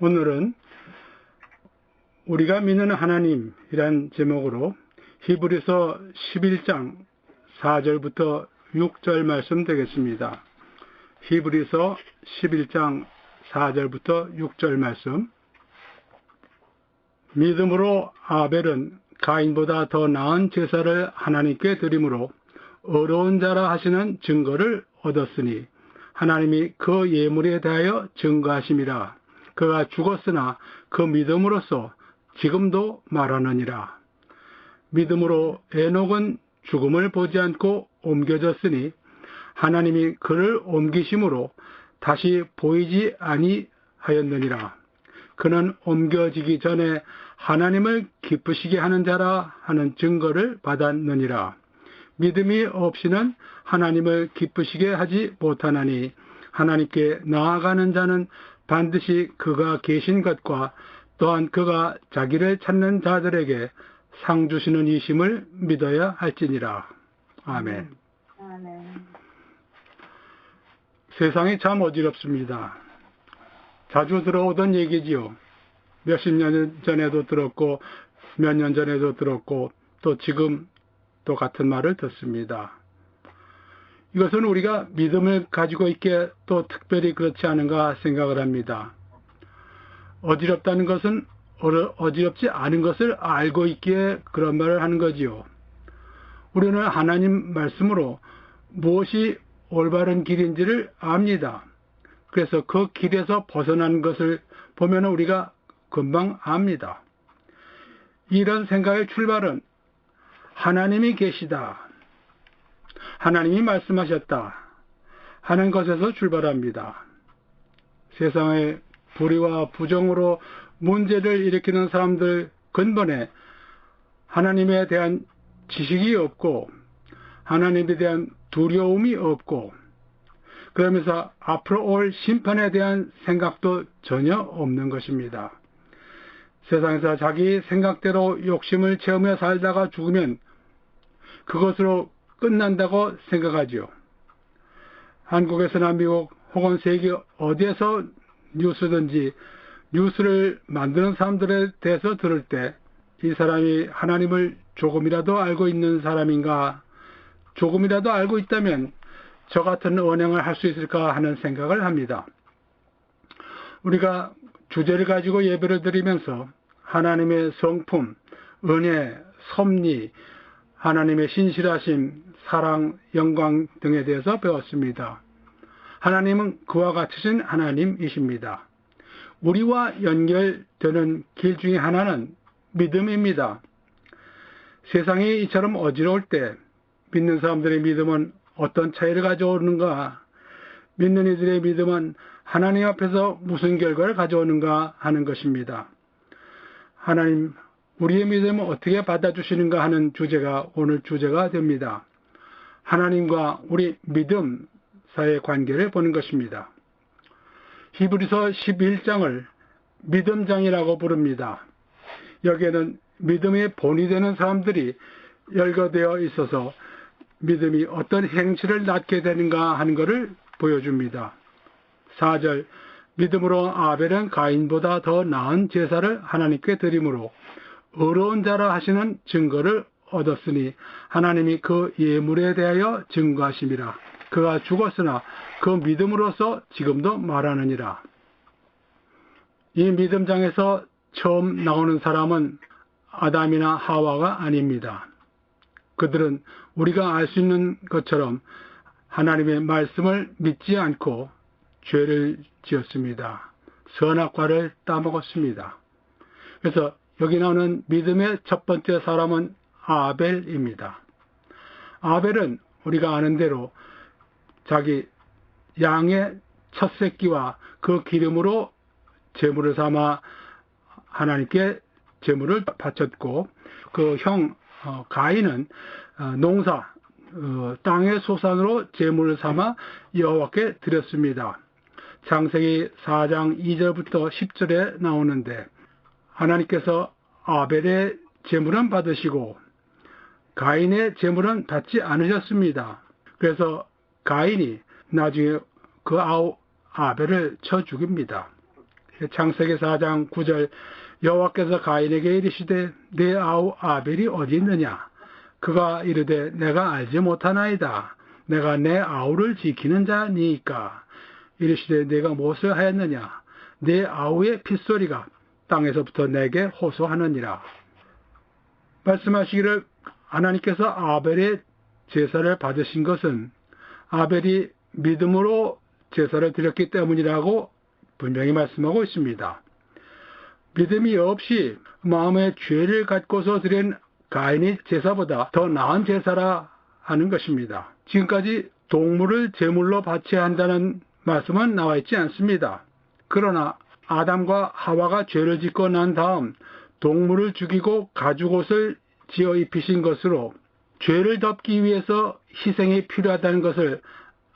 오늘은 우리가 믿는 하나님이란 제목으로 히브리서 11장 4절부터 6절 말씀 되겠습니다. 히브리서 11장 4절부터 6절 말씀. 믿음으로 아벨은 가인보다 더 나은 제사를 하나님께 드림으로 어려운 자라 하시는 증거를 얻었으니 하나님이 그 예물에 대하여 증거하심이라. 그가 죽었으나 그 믿음으로써 지금도 말하느니라. 믿음으로 에녹은 죽음을 보지 않고 옮겨졌으니 하나님이 그를 옮기심으로 다시 보이지 아니하였느니라. 그는 옮겨지기 전에 하나님을 기쁘시게 하는 자라 하는 증거를 받았느니라. 믿음이 없이는 하나님을 기쁘시게 하지 못하나니 하나님께 나아가는 자는 반드시 그가 계신 것과 또한 그가 자기를 찾는 자들에게 상 주시는 이심을 믿어야 할지니라. 아멘. 아멘. 세상이 참 어지럽습니다. 자주 들어오던 얘기지요. 몇십 년 전에도 들었고 몇 년 전에도 들었고 또 지금 또 같은 말을 듣습니다. 이것은 우리가 믿음을 가지고 있기에 또 특별히 그렇지 않은가 생각을 합니다. 어지럽다는 것은 어지럽지 않은 것을 알고 있기에 그런 말을 하는 거지요. 우리는 하나님 말씀으로 무엇이 올바른 길인지를 압니다. 그래서 그 길에서 벗어난 것을 보면 우리가 금방 압니다. 이런 생각의 출발은 하나님이 계시다, 하나님이 말씀하셨다 하는 것에서 출발합니다. 세상의 불의와 부정으로 문제를 일으키는 사람들 근본에 하나님에 대한 지식이 없고 하나님에 대한 두려움이 없고 그러면서 앞으로 올 심판에 대한 생각도 전혀 없는 것입니다. 세상에서 자기 생각대로 욕심을 채우며 살다가 죽으면 그것으로 끝난다고 생각하죠. 한국에서나 미국 혹은 세계 어디에서 뉴스든지 뉴스를 만드는 사람들에 대해서 들을 때 이 사람이 하나님을 조금이라도 알고 있는 사람인가, 조금이라도 알고 있다면 저 같은 언행을 할 수 있을까 하는 생각을 합니다. 우리가 주제를 가지고 예배를 드리면서 하나님의 성품, 은혜, 섭리, 하나님의 신실하심, 사랑, 영광 등에 대해서 배웠습니다. 하나님은 그와 같으신 하나님이십니다. 우리와 연결되는 길 중에 하나는 믿음입니다. 세상이 이처럼 어지러울 때 믿는 사람들의 믿음은 어떤 차이를 가져오는가, 믿는 이들의 믿음은 하나님 앞에서 무슨 결과를 가져오는가 하는 것입니다. 하나님, 우리의 믿음을 어떻게 받아주시는가 하는 주제가 오늘 주제가 됩니다. 하나님과 우리 믿음 사이의 관계를 보는 것입니다. 히브리서 11장을 믿음장이라고 부릅니다. 여기에는 믿음의 본이 되는 사람들이 열거되어 있어서 믿음이 어떤 행실을 낳게 되는가 하는 것을 보여줍니다. 4절, 믿음으로 아벨은 가인보다 더 나은 제사를 하나님께 드림으로 어려운 자라 하시는 증거를 얻었으니 하나님이 그 예물에 대하여 증거하심이라. 그가 죽었으나 그 믿음으로써 지금도 말하느니라. 이 믿음장에서 처음 나오는 사람은 아담이나 하와가 아닙니다. 그들은 우리가 알 수 있는 것처럼 하나님의 말씀을 믿지 않고 죄를 지었습니다. 선악과를 따먹었습니다. 그래서 여기 나오는 믿음의 첫 번째 사람은 아벨입니다. 아벨은 우리가 아는 대로 자기 양의 첫 새끼와 그 기름으로 제물을 삼아 하나님께 제물을 바쳤고 그 형 가인은 농사 땅의 소산으로 제물을 삼아 여호와께 드렸습니다. 창세기 4장 2절부터 10절에 나오는데 하나님께서 아벨의 제물은 받으시고 가인의 제물은 받지 않으셨습니다. 그래서 가인이 나중에 그 아벨을 쳐 죽입니다. 창세기 4장 9절 여호와께서 가인에게 이르시되 내 아우 아벨이 어디 있느냐? 그가 이르되 내가 알지 못하나이다. 내가 내 아우를 지키는 자니이까. 이르시되 내가 무엇을 하였느냐? 내 아우의 핏소리가 땅에서부터 내게 호소하느니라. 말씀하시기를 하나님께서 아벨의 제사를 받으신 것은 아벨이 믿음으로 제사를 드렸기 때문이라고 분명히 말씀하고 있습니다. 믿음이 없이 마음에 죄를 갖고서 드린 가인의 제사보다 더 나은 제사라 하는 것입니다. 지금까지 동물을 제물로 바쳐야 한다는 말씀은 나와 있지 않습니다. 그러나 아담과 하와가 죄를 짓고 난 다음 동물을 죽이고 가죽옷을 지어 입히신 것으로 죄를 덮기 위해서 희생이 필요하다는 것을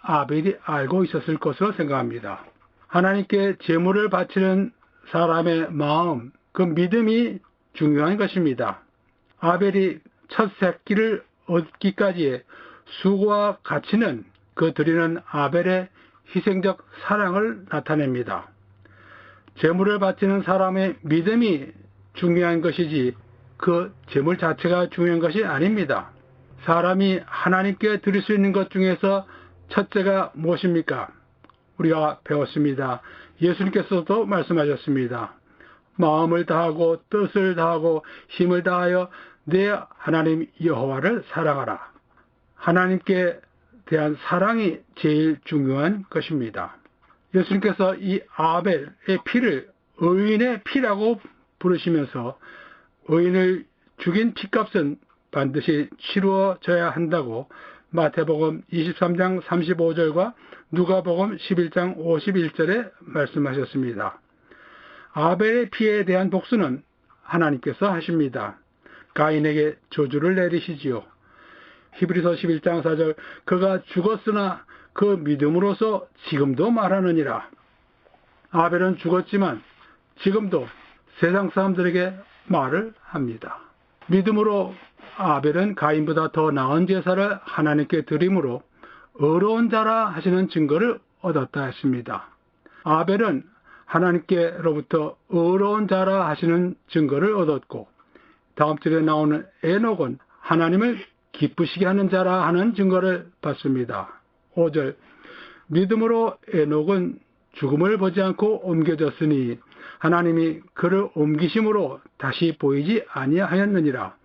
아벨이 알고 있었을 것으로 생각합니다. 하나님께 제물을 바치는 사람의 마음, 그 믿음이 중요한 것입니다. 아벨이 첫 새끼를 얻기까지의 수고와 가치는 그 드리는 아벨의 희생적 사랑을 나타냅니다. 제물을 바치는 사람의 믿음이 중요한 것이지 그 제물 자체가 중요한 것이 아닙니다. 사람이 하나님께 드릴 수 있는 것 중에서 첫째가 무엇입니까? 우리가 배웠습니다. 예수님께서도 말씀하셨습니다. 마음을 다하고 뜻을 다하고 힘을 다하여 내 하나님 여호와를 사랑하라. 하나님께 대한 사랑이 제일 중요한 것입니다. 예수님께서 이 아벨의 피를 의인의 피라고 부르시면서 의인을 죽인 피값은 반드시 치루어져야 한다고 마태복음 23장 35절과 누가복음 11장 51절에 말씀하셨습니다. 아벨의 피에 대한 복수는 하나님께서 하십니다. 가인에게 저주를 내리시지요. 히브리서 11장 4절 그가 죽었으나 그 믿음으로서 지금도 말하느니라. 아벨은 죽었지만 지금도 세상 사람들에게 말을 합니다. 믿음으로 아벨은 가인보다 더 나은 제사를 하나님께 드림으로 의로운 자라 하시는 증거를 얻었다 했습니다. 아벨은 하나님께로부터 의로운 자라 하시는 증거를 얻었고 다음 절에 나오는 에녹은 하나님을 기쁘시게 하는 자라 하는 증거를 받습니다. 5절 믿음으로 에녹은 죽음을 보지 않고 옮겨졌으니 하나님이 그를 옮기심으로 다시 보이지 아니하였느니라.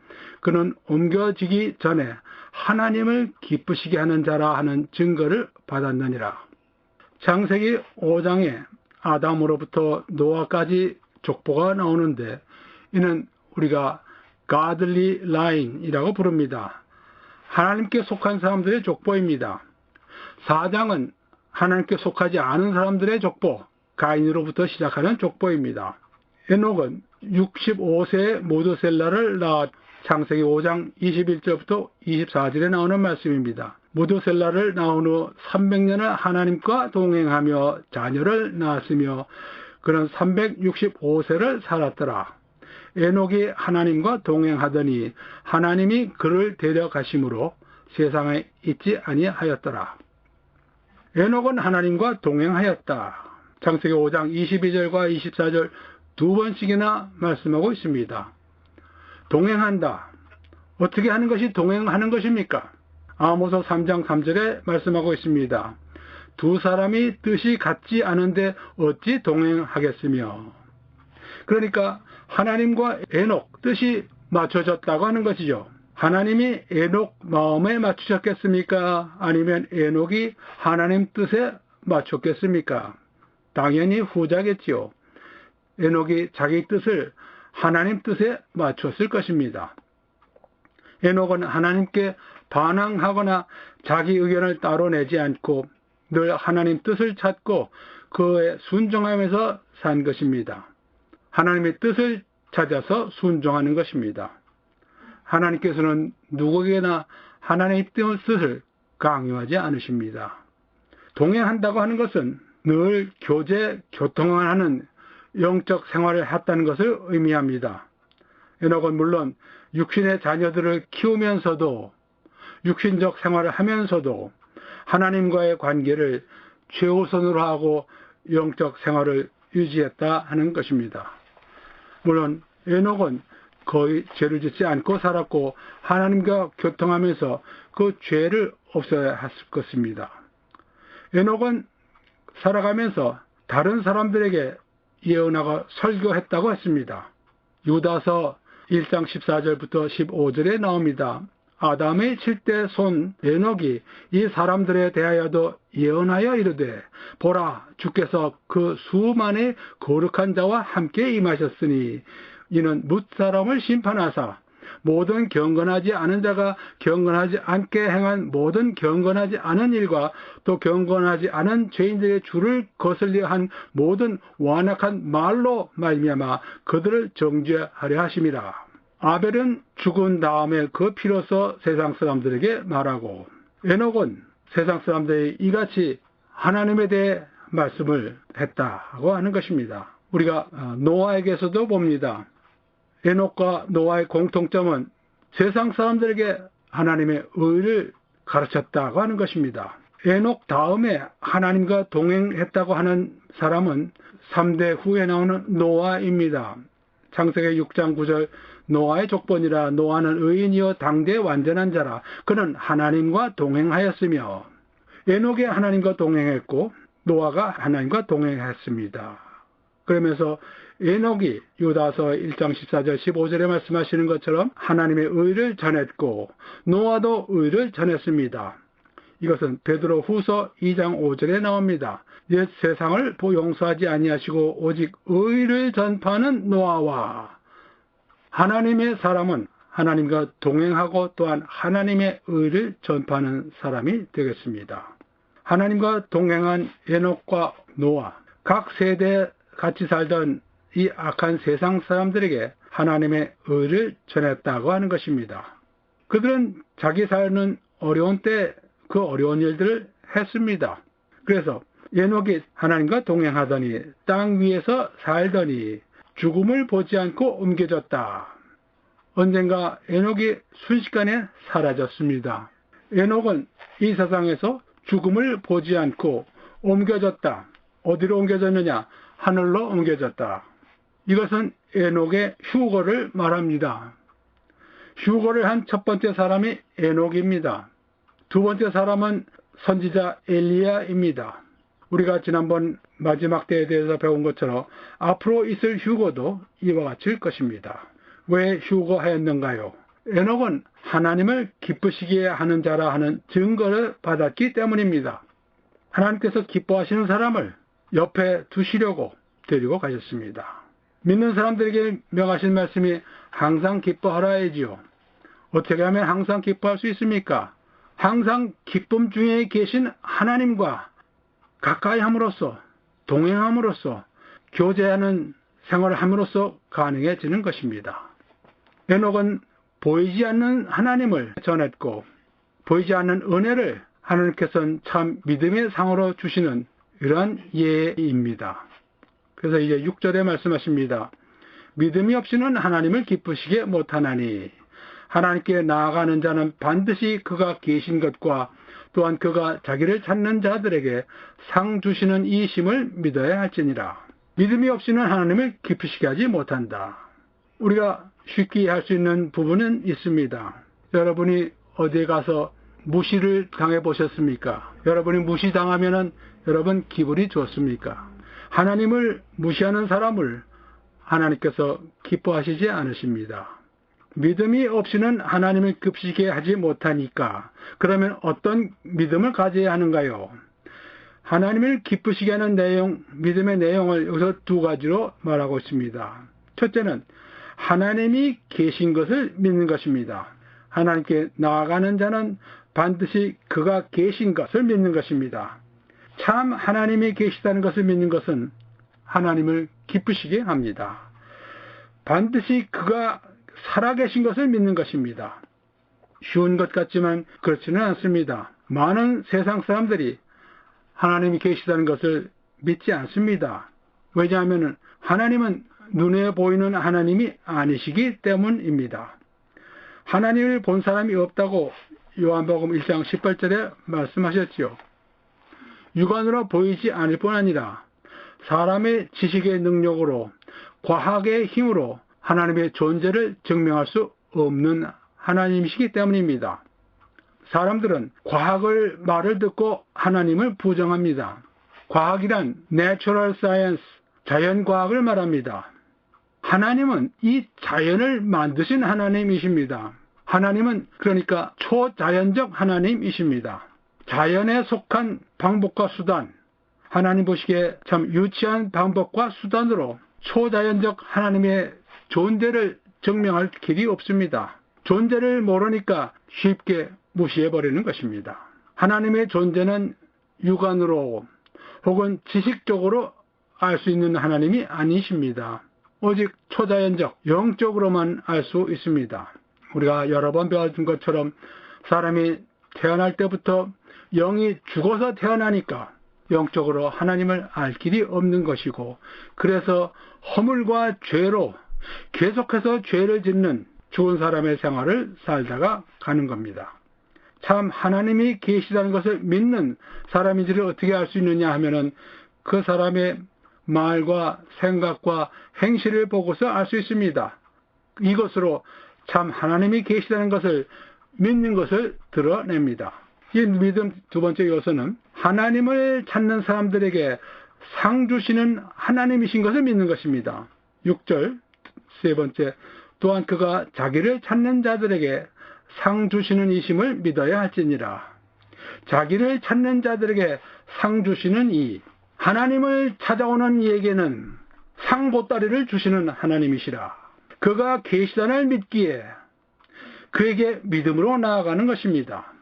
그는 옮겨지기 전에 하나님을 기쁘시게 하는 자라 하는 증거를 받았느니라. 창세기 5장에 아담으로부터 노아까지 족보가 나오는데 이는 우리가 godly line이라고 부릅니다. 하나님께 속한 사람들의 족보입니다. 4장은 하나님께 속하지 않은 사람들의 족보, 가인으로부터 시작하는 족보입니다. 에녹은 65세에 모두셀라를 낳았 창세기 5장 21절부터 24절에 나오는 말씀입니다. 모두셀라를 낳은 후 300년을 하나님과 동행하며 자녀를 낳았으며 그는 365세를 살았더라. 에녹이 하나님과 동행하더니 하나님이 그를 데려가심으로 세상에 있지 아니하였더라. 에녹은 하나님과 동행하였다. 창세기 5장 22절과 24절 두 번씩이나 말씀하고 있습니다. 동행한다. 어떻게 하는 것이 동행하는 것입니까? 아모스 3장 3절에 말씀하고 있습니다. 두 사람이 뜻이 같지 않은데 어찌 동행하겠으며. 그러니까 하나님과 에녹 뜻이 맞춰졌다고 하는 것이죠. 하나님이 에녹 마음에 맞추셨겠습니까? 아니면 에녹이 하나님 뜻에 맞췄겠습니까? 당연히 후자겠지요. 에녹이 자기 뜻을 하나님 뜻에 맞췄을 것입니다. 에녹은 하나님께 반항하거나 자기 의견을 따로 내지 않고 늘 하나님 뜻을 찾고 그에 순종하면서 산 것입니다. 하나님의 뜻을 찾아서 순종하는 것입니다. 하나님께서는 누구에게나 하나님의 뜻을 강요하지 않으십니다. 동행한다고 하는 것은 늘 교제, 교통을 하는 영적 생활을 했다는 것을 의미합니다. 에녹은 물론 육신의 자녀들을 키우면서도 육신적 생활을 하면서도 하나님과의 관계를 최우선으로 하고 영적 생활을 유지했다 하는 것입니다. 물론 에녹은 거의 죄를 짓지 않고 살았고 하나님과 교통하면서 그 죄를 없애야 했을 것입니다. 에녹은 살아가면서 다른 사람들에게 예언하고 설교했다고 했습니다. 유다서 1장 14절부터 15절에 나옵니다. 아담의 7대 손 에녹이 이 사람들에 대하여도 예언하여 이르되 보라 주께서 그 수만의 거룩한 자와 함께 임하셨으니 이는 뭇사람을 심판하사 모든 경건하지 않은 자가 경건하지 않게 행한 모든 경건하지 않은 일과 또 경건하지 않은 죄인들의 줄을 거슬려 한 모든 완악한 말로 말미암아 그들을 정죄하려 하심이라. 아벨은 죽은 다음에 그 피로서 세상 사람들에게 말하고 에녹은 세상 사람들이 이같이 하나님에 대해 말씀을 했다고 하는 것입니다. 우리가 노아에게서도 봅니다. 에녹과 노아의 공통점은 세상 사람들에게 하나님의 의를 가르쳤다고 하는 것입니다. 에녹 다음에 하나님과 동행했다고 하는 사람은 3대 후에 나오는 노아입니다. 창세기 6장 9절 노아의 족본이라 노아는 의인이요 당대 완전한 자라 그는 하나님과 동행하였으며 에녹이 하나님과 동행했고 노아가 하나님과 동행했습니다. 그러면서 에녹이 유다서 1장 14절 15절에 말씀하시는 것처럼 하나님의 의를 전했고 노아도 의를 전했습니다. 이것은 베드로 후서 2장 5절에 나옵니다. 옛 세상을 용서하지 아니하시고 오직 의를 전파하는 노아와 하나님의 사람은 하나님과 동행하고 또한 하나님의 의를 전파하는 사람이 되겠습니다. 하나님과 동행한 에녹과 노아, 각 세대에 같이 살던 이 악한 세상 사람들에게 하나님의 의를 전했다고 하는 것입니다. 그들은 자기 사는 어려운 때 그 어려운 일들을 했습니다. 그래서 에녹이 하나님과 동행하더니 땅 위에서 살더니 죽음을 보지 않고 옮겨졌다. 언젠가 에녹이 순식간에 사라졌습니다. 에녹은 이 세상에서 죽음을 보지 않고 옮겨졌다. 어디로 옮겨졌느냐? 하늘로 옮겨졌다. 이것은 에녹의 휴거를 말합니다. 휴거를 한 첫 번째 사람이 에녹입니다. 두 번째 사람은 선지자 엘리야입니다. 우리가 지난번 마지막 때에 대해서 배운 것처럼 앞으로 있을 휴거도 이와 같을 것입니다. 왜 휴거하였는가요? 에녹은 하나님을 기쁘시게 하는 자라 하는 증거를 받았기 때문입니다. 하나님께서 기뻐하시는 사람을 옆에 두시려고 데리고 가셨습니다. 믿는 사람들에게 명하신 말씀이 항상 기뻐하라이지요. 어떻게 하면 항상 기뻐할 수 있습니까? 항상 기쁨 중에 계신 하나님과 가까이 함으로써 동행함으로써 교제하는 생활을 함으로써 가능해지는 것입니다. 에녹은 보이지 않는 하나님을 전했고 보이지 않는 은혜를 하나님께서는 참 믿음의 상으로 주시는 이러한 예입니다. 그래서 이제 6절에 말씀하십니다. 믿음이 없이는 하나님을 기쁘시게 못하나니 하나님께 나아가는 자는 반드시 그가 계신 것과 또한 그가 자기를 찾는 자들에게 상 주시는 이 심을 믿어야 할지니라. 믿음이 없이는 하나님을 기쁘시게 하지 못한다. 우리가 쉽게 할 수 있는 부분은 있습니다. 여러분이 어디에 가서 무시를 당해 보셨습니까? 여러분이 무시당하면 여러분 기분이 좋습니까? 하나님을 무시하는 사람을 하나님께서 기뻐하시지 않으십니다. 믿음이 없이는 하나님을 기쁘시게 하지 못하니까 그러면 어떤 믿음을 가져야 하는가요? 하나님을 기쁘시게 하는 내용, 믿음의 내용을 여기서 두 가지로 말하고 있습니다. 첫째는 하나님이 계신 것을 믿는 것입니다. 하나님께 나아가는 자는 반드시 그가 계신 것을 믿는 것입니다. 참 하나님이 계시다는 것을 믿는 것은 하나님을 기쁘시게 합니다. 반드시 그가 살아계신 것을 믿는 것입니다. 쉬운 것 같지만 그렇지는 않습니다. 많은 세상 사람들이 하나님이 계시다는 것을 믿지 않습니다. 왜냐하면 하나님은 눈에 보이는 하나님이 아니시기 때문입니다. 하나님을 본 사람이 없다고 요한복음 1장 18절에 말씀하셨지요. 육안으로 보이지 않을 뿐 아니라 사람의 지식의 능력으로, 과학의 힘으로 하나님의 존재를 증명할 수 없는 하나님이시기 때문입니다. 사람들은 과학을 말을 듣고 하나님을 부정합니다. 과학이란 Natural Science, 자연과학을 말합니다. 하나님은 이 자연을 만드신 하나님이십니다. 하나님은 그러니까 초자연적 하나님이십니다. 자연에 속한 방법과 수단, 하나님 보시기에 참 유치한 방법과 수단으로 초자연적 하나님의 존재를 증명할 길이 없습니다. 존재를 모르니까 쉽게 무시해버리는 것입니다. 하나님의 존재는 육안으로 혹은 지식적으로 알 수 있는 하나님이 아니십니다. 오직 초자연적, 영적으로만 알 수 있습니다. 우리가 여러 번 배워준 것처럼 사람이 태어날 때부터 영이 죽어서 태어나니까 영적으로 하나님을 알 길이 없는 것이고, 그래서 허물과 죄로 계속해서 죄를 짓는 죽은 사람의 생활을 살다가 가는 겁니다. 참 하나님이 계시다는 것을 믿는 사람인지를 어떻게 알 수 있느냐 하면은 그 사람의 말과 생각과 행실을 보고서 알 수 있습니다. 이것으로 참 하나님이 계시다는 것을 믿는 것을 드러냅니다. 이 믿음 두 번째 요소는 하나님을 찾는 사람들에게 상 주시는 하나님이신 것을 믿는 것입니다. 6절 세 번째, 또한 그가 자기를 찾는 자들에게 상 주시는 이심을 믿어야 할지니라. 자기를 찾는 자들에게 상 주시는 이, 하나님을 찾아오는 이에게는 상 보따리를 주시는 하나님이시라. 그가 계시다를 믿기에 그에게 믿음으로 나아가는 것입니다.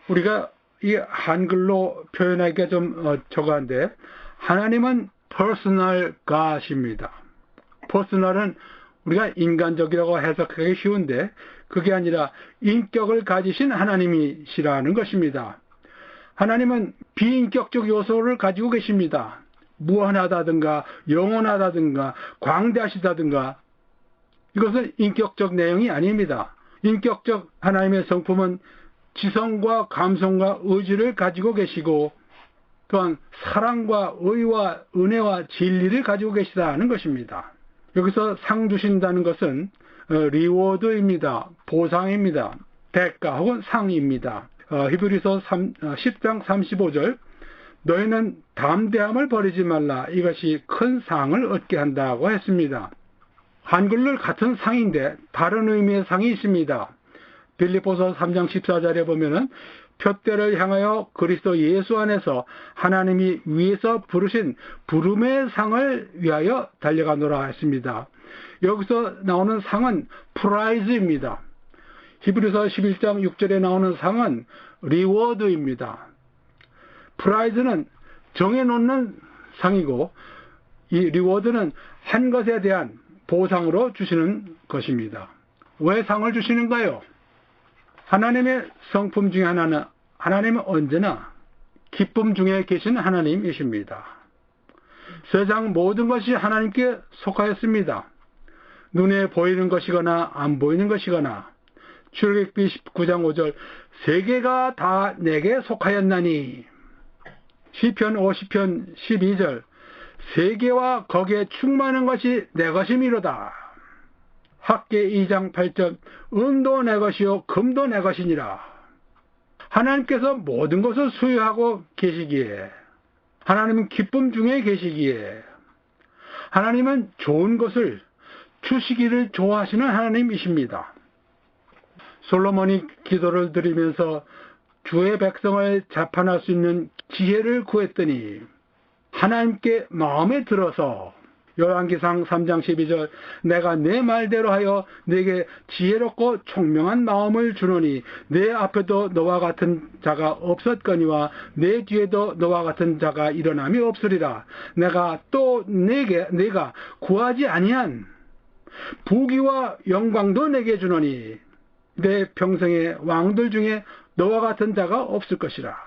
우리가 이 한글로 표현하기가 좀 저거한데, 하나님은 personal God입니다. personal은 우리가 인간적이라고 해석하기 쉬운데 그게 아니라 인격을 가지신 하나님이시라는 것입니다. 하나님은 비인격적 요소를 가지고 계십니다. 무한하다든가 영원하다든가 광대하시다든가, 이것은 인격적 내용이 아닙니다. 인격적 하나님의 성품은 지성과 감성과 의지를 가지고 계시고, 또한 사랑과 의와 은혜와 진리를 가지고 계시다는 것입니다. 여기서 상 주신다는 것은 리워드입니다. 보상입니다. 대가 혹은 상입니다. 히브리서 10장 35절, 너희는 담대함을 버리지 말라, 이것이 큰 상을 얻게 한다고 했습니다. 한글로 같은 상인데 다른 의미의 상이 있습니다. 빌립보서 3장 14절에 보면은 표대를 향하여 그리스도 예수 안에서 하나님이 위에서 부르신 부름의 상을 위하여 달려가노라 했습니다. 여기서 나오는 상은 프라이즈입니다. 히브리서 11장 6절에 나오는 상은 리워드입니다. 프라이즈는 정해놓는 상이고, 이 리워드는 한 것에 대한 보상으로 주시는 것입니다. 왜 상을 주시는가요? 하나님의 성품 중에 하나는 하나님은 언제나 기쁨 중에 계신 하나님이십니다. 세상 모든 것이 하나님께 속하였습니다. 눈에 보이는 것이거나 안 보이는 것이거나, 출애굽기 19장 5절, 세계가 다 내게 속하였나니, 시편 50편 12절, 세계와 거기에 충만한 것이 내 것이미로다. 학계 2장 8절, 은도 내 것이요 금도 내 것이니라. 하나님께서 모든 것을 소유하고 계시기에, 하나님은 기쁨 중에 계시기에, 하나님은 좋은 것을 주시기를 좋아하시는 하나님이십니다. 솔로몬이 기도를 드리면서 주의 백성을 재판할 수 있는 지혜를 구했더니 하나님께 마음에 들어서, 열왕기상 3장 12절, 내가 내 말대로 하여 내게 지혜롭고 총명한 마음을 주노니 내 앞에도 너와 같은 자가 없었거니와 내 뒤에도 너와 같은 자가 일어남이 없으리라. 내가 또 내가 구하지 아니한 부귀와 영광도 내게 주노니 내 평생의 왕들 중에 너와 같은 자가 없을 것이라.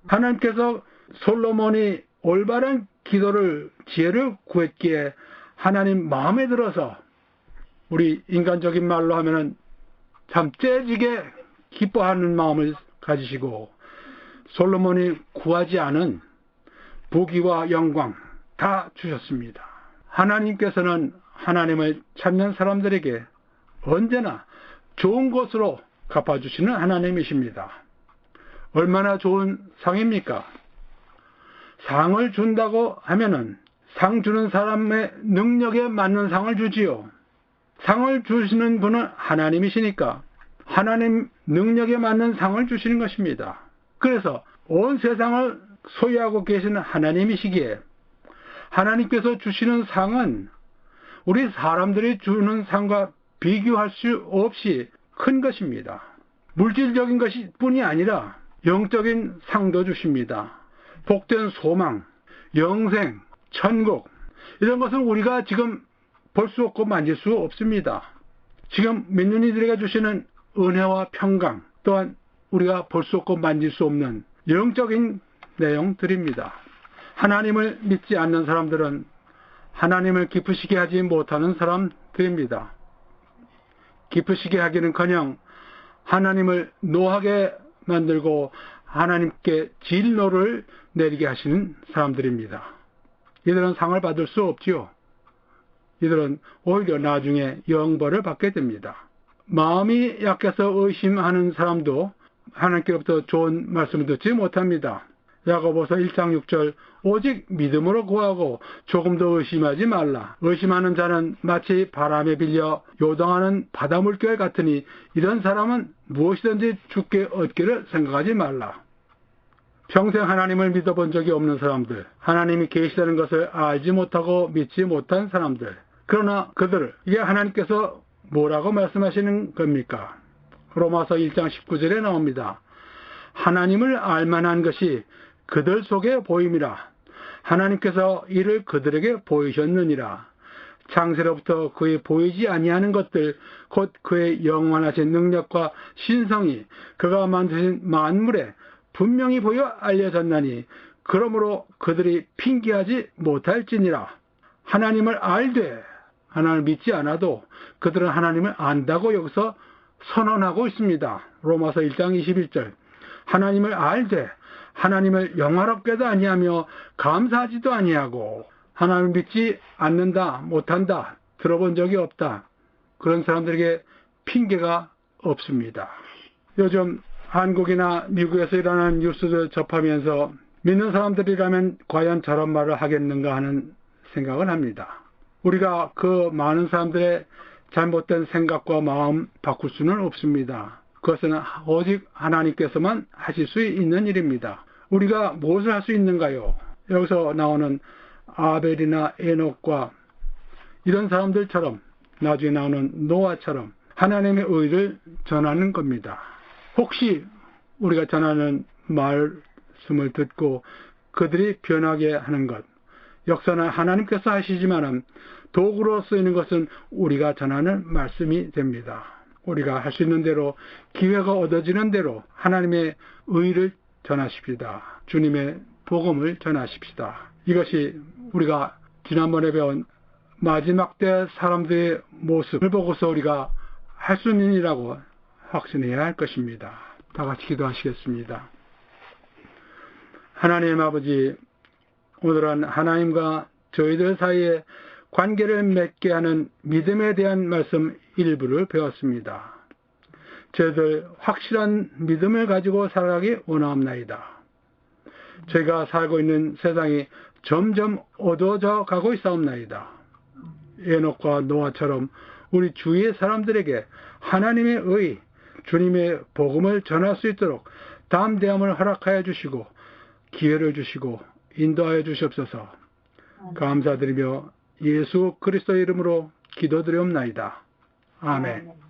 하나님께서 솔로몬이 올바른 기도를, 지혜를 구했기에 하나님 마음에 들어서, 우리 인간적인 말로 하면은 참 째지게 기뻐하는 마음을 가지시고, 솔로몬이 구하지 않은 부귀와 영광, 다 주셨습니다. 하나님께서는 하나님을 찾는 사람들에게 언제나 좋은 것으로 갚아주시는 하나님이십니다. 얼마나 좋은 상입니까? 상을 준다고 하면은 상 주는 사람의 능력에 맞는 상을 주지요. 상을 주시는 분은 하나님이시니까 하나님 능력에 맞는 상을 주시는 것입니다. 그래서 온 세상을 소유하고 계시는 하나님이시기에 하나님께서 주시는 상은 우리 사람들이 주는 상과 비교할 수 없이 큰 것입니다. 물질적인 것이 뿐이 아니라 영적인 상도 주십니다. 복된 소망, 영생, 천국, 이런 것은 우리가 지금 볼 수 없고 만질 수 없습니다. 지금 믿는 이들에게 주시는 은혜와 평강, 또한 우리가 볼 수 없고 만질 수 없는 영적인 내용들입니다. 하나님을 믿지 않는 사람들은 하나님을 기쁘시게 하지 못하는 사람들입니다. 기쁘시게 하기는커녕 하나님을 노하게 만들고 하나님께 진노를 내리게 하시는 사람들입니다. 이들은 상을 받을 수 없지요. 이들은 오히려 나중에 영벌을 받게 됩니다. 마음이 약해서 의심하는 사람도 하나님께로부터 좋은 말씀을 듣지 못합니다. 야고보서 1장 6절 오직 믿음으로 구하고 조금도 의심하지 말라. 의심하는 자는 마치 바람에 빌려 요동하는 바다 물결 같으니 이런 사람은 무엇이든지 죽게 얻기를 생각하지 말라. 평생 하나님을 믿어본 적이 없는 사람들, 하나님이 계시다는 것을 알지 못하고 믿지 못한 사람들, 그러나 그들을 이게 하나님께서 뭐라고 말씀하시는 겁니까? 로마서 1장 19절에 나옵니다. 하나님을 알만한 것이 그들 속에 보임이라. 하나님께서 이를 그들에게 보이셨느니라. 창세로부터 그의 보이지 아니하는 것들 곧 그의 영원하신 능력과 신성이 그가 만드신 만물에 분명히 보여 알려졌나니 그러므로 그들이 핑계하지 못할지니라. 하나님을 알되 하나님을 믿지 않아도 그들은 하나님을 안다고 여기서 선언하고 있습니다. 로마서 1장 21절 하나님을 알되 하나님을 영화롭게도 아니하며 감사하지도 아니하고 하나님을 믿지 않는다, 못한다, 들어본 적이 없다. 그런 사람들에게 핑계가 없습니다. 요즘 한국이나 미국에서 일어나는 뉴스를 접하면서 믿는 사람들이라면 과연 저런 말을 하겠는가 하는 생각을 합니다. 우리가 그 많은 사람들의 잘못된 생각과 마음 바꿀 수는 없습니다. 그것은 오직 하나님께서만 하실 수 있는 일입니다. 우리가 무엇을 할 수 있는가요? 여기서 나오는 아벨이나 에녹과 이런 사람들처럼 나중에 나오는 노아처럼 하나님의 의를 전하는 겁니다. 혹시 우리가 전하는 말씀을 듣고 그들이 변하게 하는 것, 역사는 하나님께서 하시지만은 도구로 쓰이는 것은 우리가 전하는 말씀이 됩니다. 우리가 할 수 있는 대로 기회가 얻어지는 대로 하나님의 의를 전하십시다. 주님의 복음을 전하십시다. 이것이 우리가 지난번에 배운 마지막 때 사람들의 모습을 보고서 우리가 할 수 있는 일이라고 확신해야 할 것입니다. 다 같이 기도하시겠습니다. 하나님 아버지, 오늘은 하나님과 저희들 사이에 관계를 맺게 하는 믿음에 대한 말씀 일부를 배웠습니다. 저희들 확실한 믿음을 가지고 살아가기 원하옵나이다. 저희가 살고 있는 세상이 점점 어두워져 가고 있사옵나이다. 에녹과 노아처럼 우리 주위의 사람들에게 하나님의 의, 주님의 복음을 전할 수 있도록 담대함을 허락하여 주시고 기회를 주시고 인도하여 주시옵소서. 감사드리며 예수 그리스도의 이름으로 기도드리옵나이다. 아멘.